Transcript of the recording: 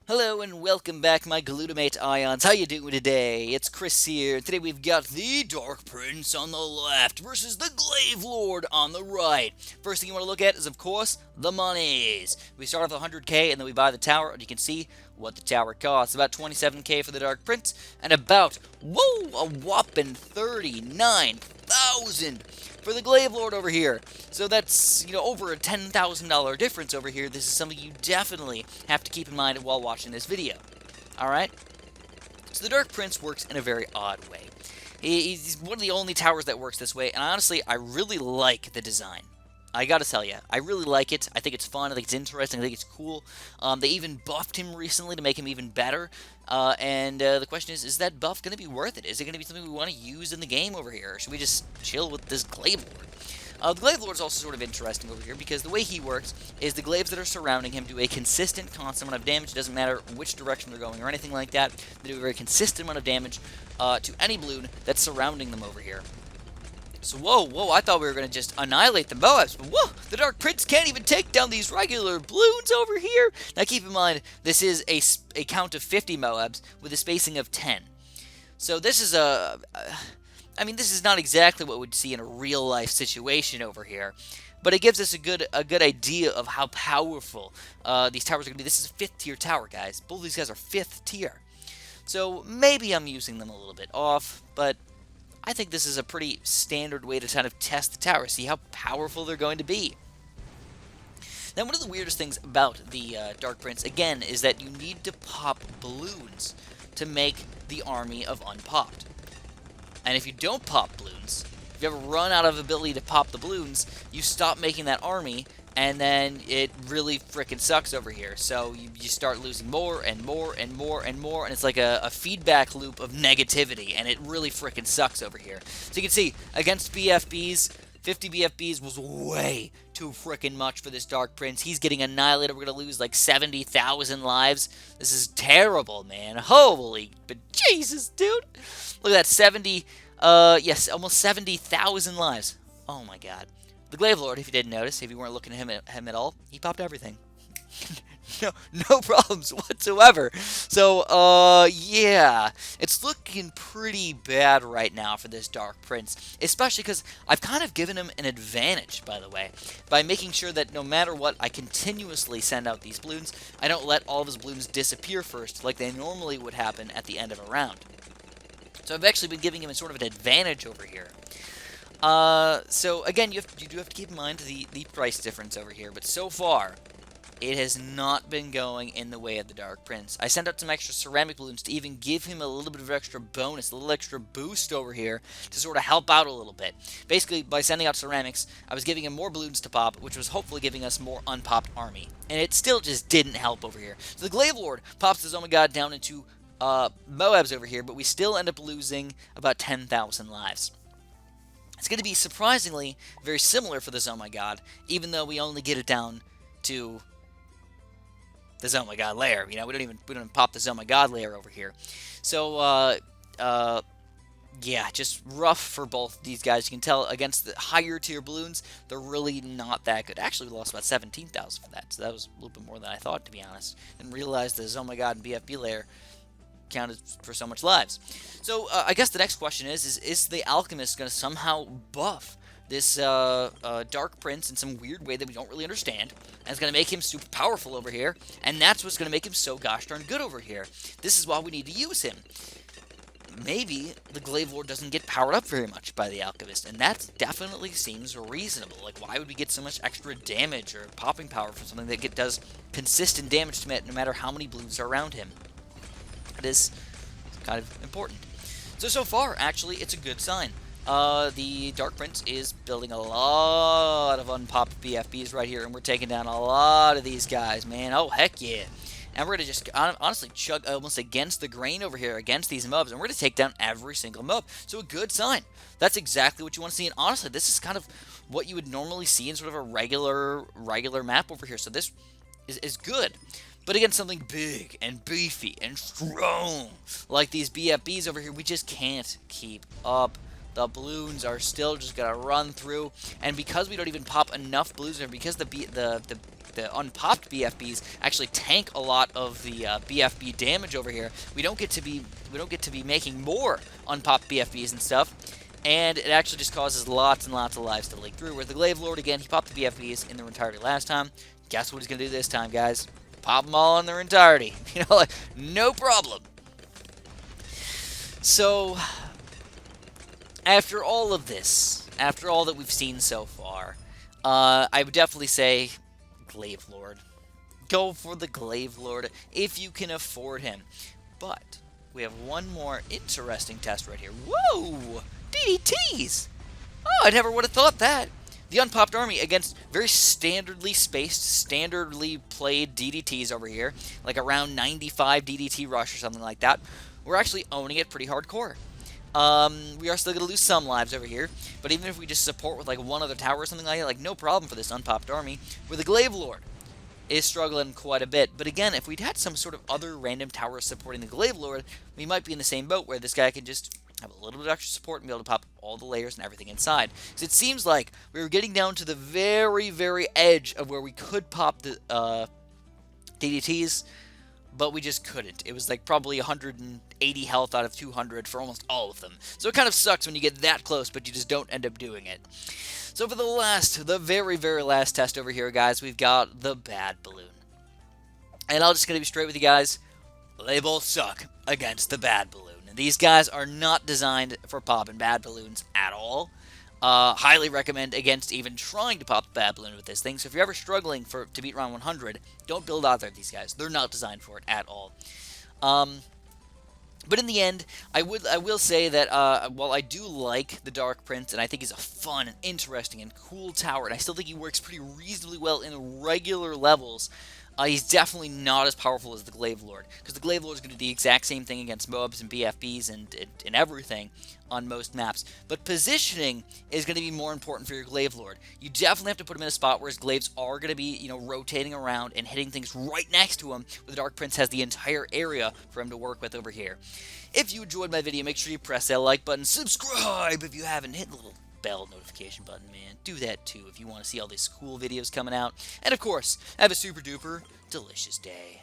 Hello and welcome back, my glutamate ions. How you doing today? It's Chris here. Today we've got the Dark Prince on the left versus the Glaive Lord on the right. First thing you want to look at is, of course, the monies. We start off with 100k and then we buy the tower, and you can see what the tower costs. About 27k for the Dark Prince and about, whoa, a whopping 39,000 for the Glaive Lord over here. So that's, over a $10,000 difference over here. This is something you definitely have to keep in mind while watching this video. Alright? So the Dark Prince works in a very odd way. He's one of the only towers that works this way, and honestly, I really like the design. I gotta tell you, I really like it. I think it's fun. I think it's interesting. I think it's cool. They even buffed him recently to make him even better. And the question is that buff going to be worth it? Is it going to be something we want to use in the game over here? Or should we just chill with this Glaive Lord? The Glaive Lord is also sort of interesting over here because the way he works is the glaives that are surrounding him do a consistent, constant amount of damage. It doesn't matter which direction they're going or anything like that. They do a very consistent amount of damage to any balloon that's surrounding them over here. So, whoa, I thought we were going to just annihilate the Moabs, but whoa, the Dark Prince can't even take down these regular Bloons over here. Now, keep in mind, this is a count of 50 Moabs with a spacing of 10. So, this is this is not exactly what we'd see in a real-life situation over here, but it gives us a good idea of how powerful these towers are going to be. This is a 5th tier tower, guys. Both of these guys are 5th tier. So, maybe I'm using them a little bit off, but I think this is a pretty standard way to kind of test the tower, see how powerful they're going to be. Now, one of the weirdest things about the Dark Prince, again, is that you need to pop balloons to make the army of unpopped. And if you don't pop balloons, if you ever run out of ability to pop the balloons, you stop making that army, and then it really frickin' sucks over here. So you start losing more and more and more and more, and it's like a feedback loop of negativity, and it really frickin' sucks over here. So you can see, against BFBs, 50 BFBs was way too frickin' much for this Dark Prince. He's getting annihilated. We're going to lose like 70,000 lives. This is terrible, man. Holy, but Jesus, dude. Look at that, yes, almost 70,000 lives. Oh my god. The Glaive Lord, if you didn't notice, if you weren't looking at him at all, he popped everything. no problems whatsoever. So, yeah, it's looking pretty bad right now for this Dark Prince, especially because I've kind of given him an advantage, by the way, by making sure that no matter what, I continuously send out these balloons. I don't let all of his balloons disappear first, like they normally would happen at the end of a round. So I've actually been giving him a sort of an advantage over here. So again, you do have to keep in mind the price difference over here, but so far, it has not been going in the way of the Dark Prince. I sent out some extra ceramic balloons to even give him a little bit of extra bonus, a little extra boost over here to sort of help out a little bit. Basically, by sending out ceramics, I was giving him more balloons to pop, which was hopefully giving us more unpopped army. And it still just didn't help over here. So the Glaive Lord pops his Oh My God down into Moabs over here, but we still end up losing about 10,000 lives. It's going to be surprisingly very similar for this Oh My God, even though we only get it down to this Oh My God layer. We don't even pop this Oh My God layer over here. So yeah, just rough for both these guys. You can tell against the higher tier balloons, they're really not that good. Actually, we lost about 17,000 for that, so that was a little bit more than I thought, to be honest. Didn't realize this Oh My God and BFB layer counted for so much lives. So I guess the next question is the Alchemist going to somehow buff this Dark Prince in some weird way that we don't really understand, and it's going to make him super powerful over here, and that's what's going to make him so gosh darn good over here. This is why we need to use him. Maybe the Glaive Lord doesn't get powered up very much by the Alchemist, and that definitely seems reasonable. Like, why would we get so much extra damage or popping power from something that does consistent damage to no matter how many balloons are around him? It is kind of important. So far, actually, it's a good sign. The Dark Prince is building a lot of unpopped BFBs right here, and we're taking down a lot of these guys, man. Oh, heck yeah. And we're going to just honestly chug almost against the grain over here against these mobs, and we're going to take down every single mob. So a good sign. That's exactly what you want to see, and honestly, this is kind of what you would normally see in sort of a regular map over here. So this is good. But against something big and beefy and strong like these BFBs over here, we just can't keep up. The balloons are still just going to run through. And because we don't even pop enough balloons, and because the the unpopped BFBs actually tank a lot of the BFB damage over here. We don't get to be making more unpopped BFBs and stuff, and it actually just causes lots and lots of lives to leak through. Where the Glaive Lord, again, he popped the BFBs in their entirety last time. Guess what he's gonna do this time, guys? Pop them all in their entirety. You know, like, no problem. So, after all of this, after all that we've seen so far, I would definitely say Glaive Lord. Go for the Glaive Lord if you can afford him. But we have one more interesting test right here. Whoa! DDTs! Oh, I never would have thought that. The unpopped army against very standardly spaced, standardly played DDTs over here, like around 95 DDT rush or something like that. We're actually owning it pretty hardcore. We are still going to lose some lives over here, but even if we just support with like one other tower or something like that, like no problem for this unpopped army, where the Glaive Lord is struggling quite a bit. But again, if we'd had some sort of other random tower supporting the Glaive Lord, we might be in the same boat where this guy can just have a little bit of extra support and be able to pop all the layers and everything inside. So it seems like we were getting down to the very, very edge of where we could pop the DDTs, but we just couldn't. It was like probably 180 health out of 200 for almost all of them. So it kind of sucks when you get that close, but you just don't end up doing it. So for the very, very last test over here, guys, we've got the Bad Balloon. And I'm just going to be straight with you guys. They both suck against the Bad Balloon. These guys are not designed for popping bad balloons at all. Highly recommend against even trying to pop the Bad Balloon with this thing. So if you're ever struggling to beat round 100, don't build either of these guys. They're not designed for it at all. But in the end, I will say that while I do like the Dark Prince, and I think he's a fun and interesting and cool tower, and I still think he works pretty reasonably well in regular levels, he's definitely not as powerful as the Glaive Lord, because the Glaive Lord is going to do the exact same thing against Moabs and BFBs and everything on most maps. But positioning is going to be more important for your Glaive Lord. You definitely have to put him in a spot where his Glaives are going to be, you know, rotating around and hitting things right next to him, where the Dark Prince has the entire area for him to work with over here. If you enjoyed my video, make sure you press that like button, subscribe if you haven't, hit the little bell notification button, man. Do that too if you want to see all these cool videos coming out. And of course, have a super duper delicious day.